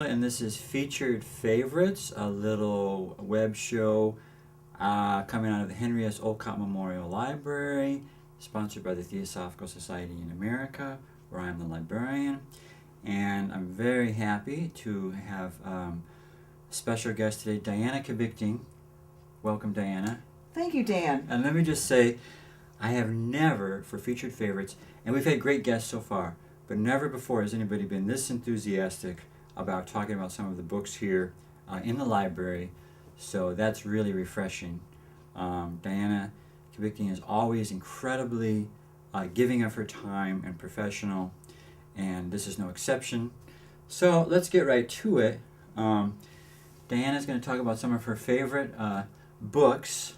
And this is Featured Favorites, a little web show coming out of the Henry S. Olcott Memorial Library, sponsored by the Theosophical Society in America, where I am the librarian. And I'm very happy to have a special guest today, Diana Cabigting. Welcome, Diana. Thank you, Dan. And let me just say, I have never, for Featured Favorites, and we've had great guests so far, but never before has anybody been this enthusiastic about talking about some of the books here in the library, so that's really refreshing. Diana Cabigting is always incredibly giving of her time and professional, and this is no exception. So let's get right to it. Diana's going to talk about some of her favorite books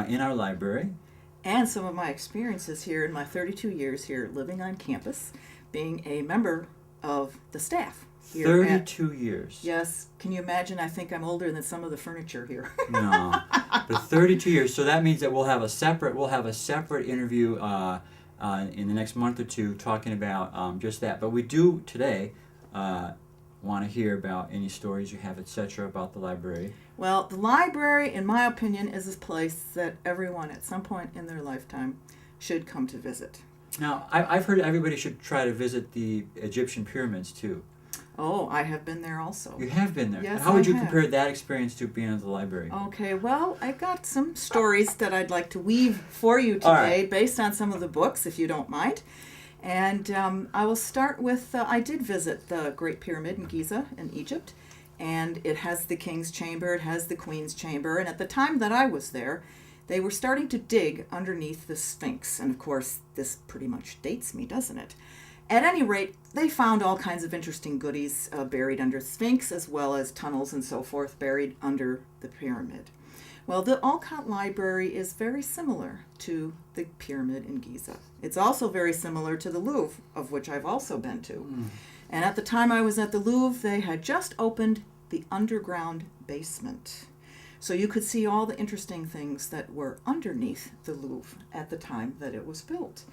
in our library. And some of my experiences here in my 32 years here living on campus, being a member of the staff. 32 years. Yes. Can you imagine? I think I'm older than some of the furniture here. No, but 32 years. So that means that we'll have a separate interview in the next month or two talking about just that. But we do today want to hear about any stories you have, etc., about the library. Well, the library, in my opinion, is a place that everyone at some point in their lifetime should come to visit. Now, I've heard everybody should try to visit the Egyptian pyramids too. Oh, I have been there also. You have been there. Yes, How would you I have. compare that experience to being at the library? Okay, well, I've got some stories that I'd like to weave for you today All right. based on some of the books, if you don't mind. And I will start with, I did visit the Great Pyramid in Giza in Egypt, and it has the King's Chamber, it has the Queen's Chamber, and at the time that I was there, they were starting to dig underneath the Sphinx, and of course, this pretty much dates me, doesn't it? At any rate, they found all kinds of interesting goodies buried under Sphinx, as well as tunnels and so forth buried under the pyramid. Well, the Olcott Library is very similar to the pyramid in Giza. It's also very similar to the Louvre, of which I've also been to. And at the time I was at the Louvre, they had just opened the underground basement. So you could see all the interesting things that were underneath the Louvre at the time that it was built.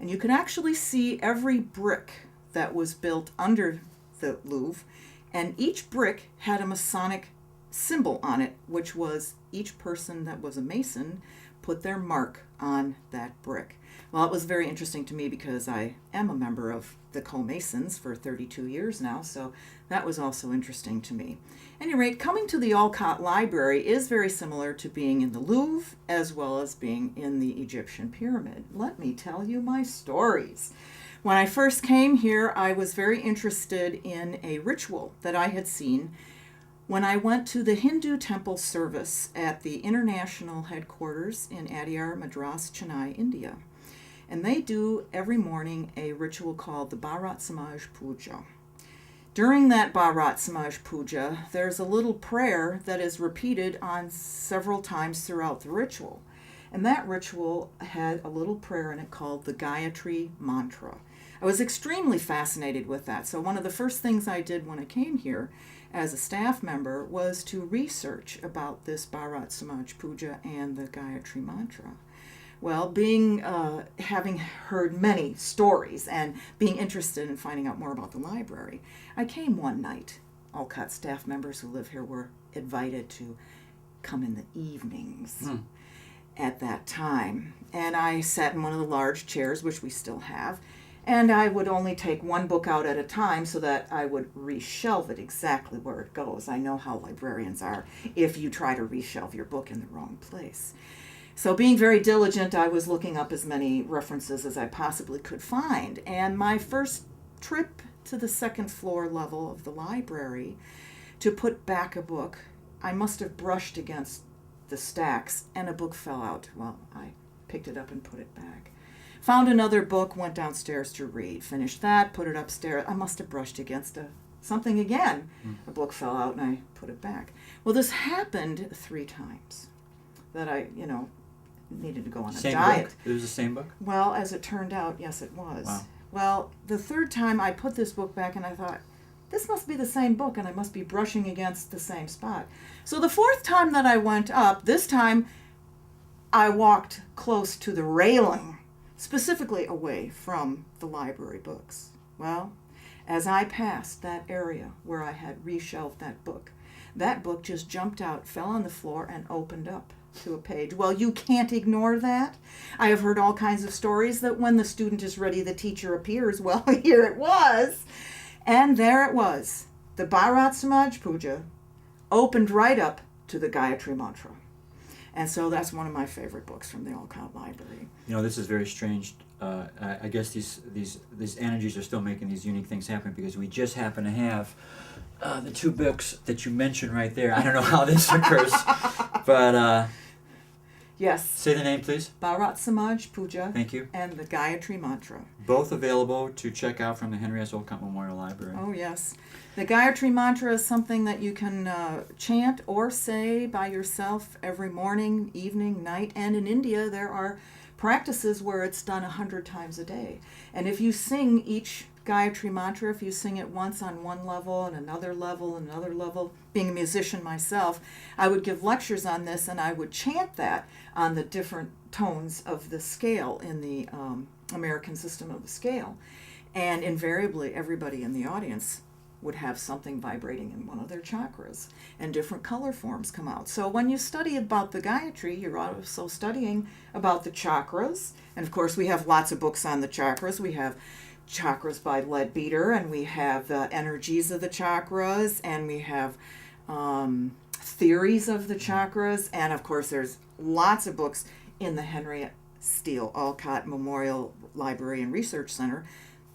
And you can actually see every brick that was built under the Louvre, and each brick had a Masonic symbol on it, which was each person that was a Mason put their mark on that brick. Well, it was very interesting to me because I am a member of the Co-Masons for 32 years now, so that was also interesting to me. At any rate, coming to the Olcott Library is very similar to being in the Louvre as well as being in the Egyptian pyramid. Let me tell you my stories. When I first came here, I was very interested in a ritual that I had seen when I went to the Hindu temple service at the international headquarters in Adyar, Madras, Chennai, India. And they do every morning a ritual called the Bharat Samaj Puja. During that Bharat Samaj Puja, there's a little prayer that is repeated on several times throughout the ritual. And that ritual had a little prayer in it called the Gayatri Mantra. I was extremely fascinated with that. So one of the first things I did when I came here as a staff member was to research about this Bharat Samaj Puja and the Gayatri Mantra. Well, having heard many stories and being interested in finding out more about the library, I came one night. Olcott staff members who live here were invited to come in the evenings at that time. And I sat in one of the large chairs, which we still have, and I would only take one book out at a time so that I would reshelve it exactly where it goes. I know how librarians are if you try to reshelve your book in the wrong place. So being very diligent, I was looking up as many references as I possibly could find. And my first trip to the second floor level of the library to put back a book, I must have brushed against the stacks and a book fell out. Well, I picked it up and put it back. Found another book, went downstairs to read. Finished that, put it upstairs. I must have brushed against something again. A book fell out and I put it back. Well, this happened 3 times that I, needed to go on a diet. Book? It was the same book? Well, as it turned out, yes, it was. Wow. Well, the 3rd time I put this book back and I thought, this must be the same book and I must be brushing against the same spot. So the 4th time that I went up, this time I walked close to the railing, specifically away from the library books. Well, as I passed that area where I had reshelved that book just jumped out, fell on the floor, and opened up to a page. Well, you can't ignore that. I have heard all kinds of stories that when the student is ready, the teacher appears. Well, here it was. And there it was. The Bharat Samaj Puja opened right up to the Gayatri Mantra. And so that's one of my favorite books from the Olcott Library. You know, this is very strange. I guess these energies are still making these unique things happen because we just happen to have the two books that you mentioned right there. I don't know how this occurs, but yes. Say the name, please. Bharat Samaj Puja. Thank you. And the Gayatri Mantra. Both available to check out from the Henry S. Olcott Memorial Library. Oh, yes. The Gayatri Mantra is something that you can chant or say by yourself every morning, evening, night. And in India, there are practices where it's done 100 times a day. And if you sing each Gayatri Mantra, if you sing it once on one level and another level, being a musician myself, I would give lectures on this and I would chant that on the different tones of the scale in the American system of the scale. And invariably, everybody in the audience would have something vibrating in one of their chakras, and different color forms come out. So when you study about the Gayatri, you're also studying about the chakras. And of course, we have lots of books on the chakras. We have Chakras by Leadbeater, and we have the energies of the chakras, and we have theories of the chakras. And of course, there's lots of books in the Henry Steele Olcott Memorial Library and Research Center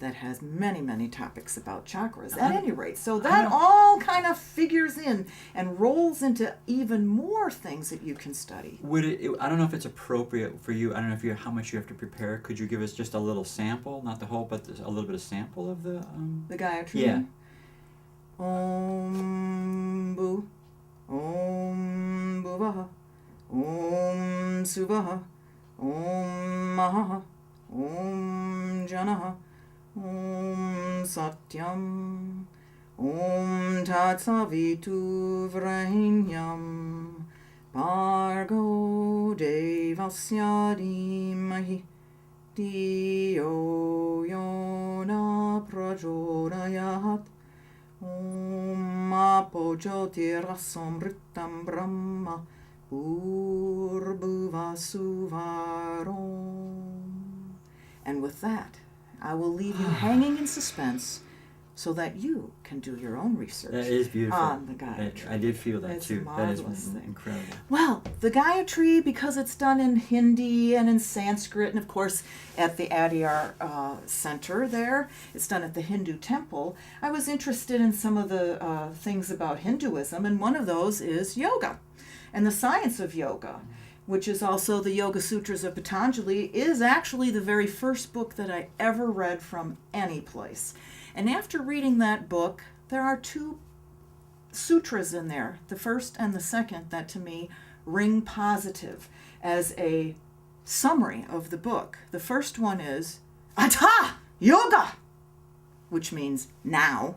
that has many, many topics about chakras at any rate. So that all kind of figures in and rolls into even more things that you can study. I don't know if it's appropriate for you. I don't know how much you have to prepare. Could you give us just a little sample, not the whole, but a little bit of sample of the Gayatri? Yeah. Om Bu, Om Bhuvaha, Om Suvaha, Om Mahaha, Om Janaha, Om Satyam, Om Tat Savitu Vrainyam, Bhargo Devasya Dhimahi, Diyo Yona Prachodayat, Om Apojotirasomritam Brahma, Urbhuva Suvarom. And with that, I will leave you hanging in suspense so that you can do your own research. That is beautiful. On the Gayatri. I did feel that It's too. A That is thing. incredible. Well, the Gayatri, because it's done in Hindi and in Sanskrit, and of course at the Adyar Center there, it's done at the Hindu temple. I was interested in some of the things about Hinduism, and one of those is yoga and the science of yoga, which is also the Yoga Sutras of Patanjali, is actually the very first book that I ever read from any place. And after reading that book, there are two sutras in there, the first and the second, that to me ring positive as a summary of the book. The first one is Atha Yoga, which means now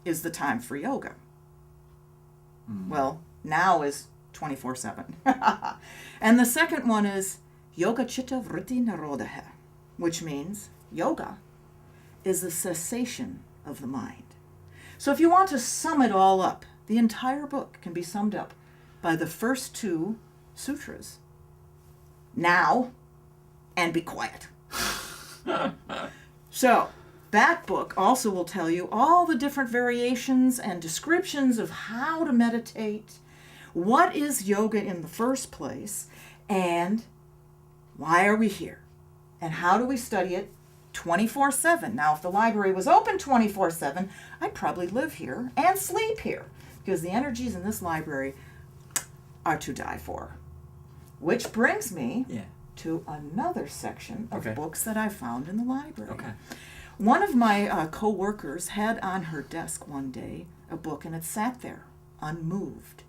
is the time for yoga. Well, now is 24/7. And the second one is Yoga Chitta Vritti Narodaha, which means yoga is the cessation of the mind. So if you want to sum it all up, the entire book can be summed up by the first two sutras. Now, and be quiet. So that book also will tell you all the different variations and descriptions of how to meditate, what is yoga in the first place, and why are we here, and how do we study it 24/7. Now, if the library was open 24/7, I'd probably live here and sleep here, because the energies in this library are to die for. Which brings me to another section of books that I found in the library. Okay. One of my co-workers had on her desk one day a book, and it sat there unmoved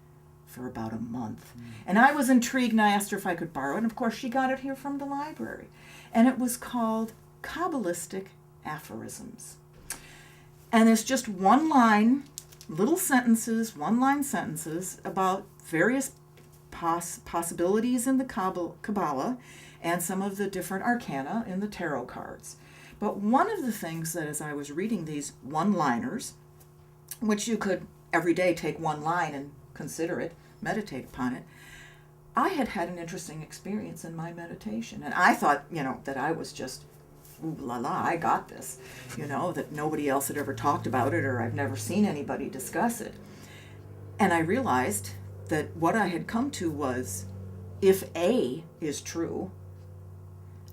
for about a month. And I was intrigued, and I asked her if I could borrow it. And of course, she got it here from the library. And it was called Kabbalistic Aphorisms. And there's just one-line, little sentences, one-line sentences about various possibilities in the Kabbalah and some of the different arcana in the tarot cards. But one of the things that as I was reading these one-liners, which you could every day take one line and consider it, meditate upon it, I had an interesting experience in my meditation. And I thought, that I was just, ooh la la, I got this, that nobody else had ever talked about it, or I've never seen anybody discuss it. And I realized that what I had come to was, if A is true,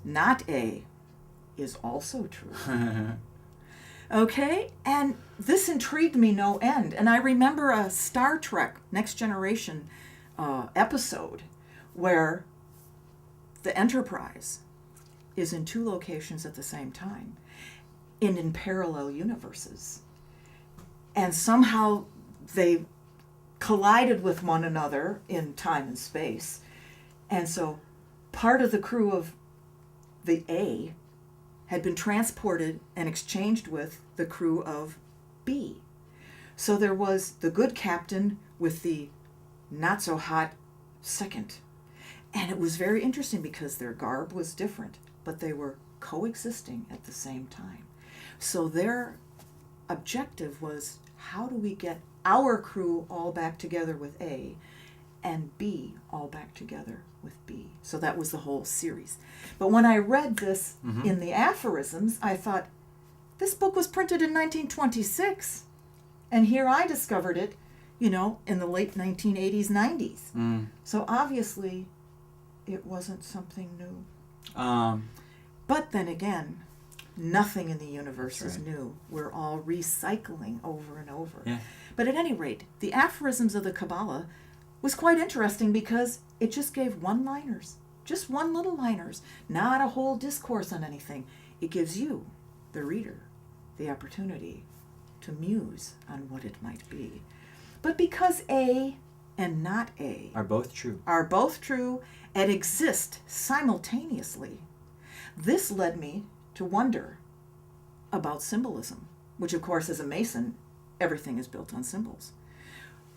not A is also true. Okay? And this intrigued me no end. And I remember a Star Trek Next Generation episode where the Enterprise is in two locations at the same time and in parallel universes. And somehow they collided with one another in time and space. And so part of the crew of the A had been transported and exchanged with the crew of B. So there was the good captain with the not so hot second. And it was very interesting because their garb was different, but they were coexisting at the same time. So their objective was, how do we get our crew all back together with A and B all back together with B? So that was the whole series. But when I read this in the aphorisms, I thought, this book was printed in 1926. And here I discovered it, in the late 1980s, 90s. So obviously it wasn't something new. But then again, nothing in the universe is new. We're all recycling over and over. Yeah. But at any rate, the aphorisms of the Kabbalah was quite interesting because it just gave one-liners, just one little liners, not a whole discourse on anything. It gives you, the reader, the opportunity to muse on what it might be. But because A and not A Are both true. and exist simultaneously, this led me to wonder about symbolism, which of course as a Mason, everything is built on symbols.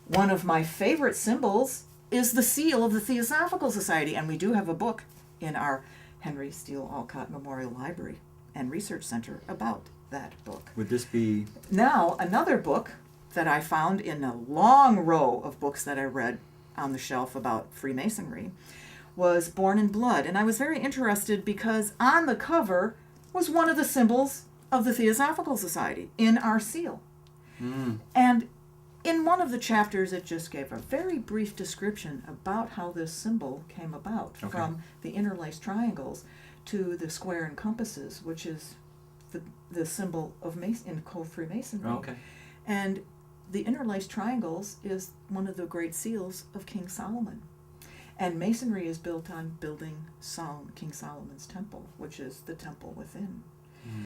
One of my favorite symbols is the seal of the Theosophical Society, and we do have a book in our Henry Steele Olcott Memorial Library and Research Center about that book. Would this be... Now, another book that I found in a long row of books that I read on the shelf about Freemasonry was Born in Blood, and I was very interested because on the cover was one of the symbols of the Theosophical Society in our seal. And in one of the chapters, it just gave a very brief description about how this symbol came about, from the interlaced triangles to the square and compasses, which is the symbol of in Freemasonry. And the interlaced triangles is one of the great seals of King Solomon. And Masonry is built on building King Solomon's temple, which is the temple within.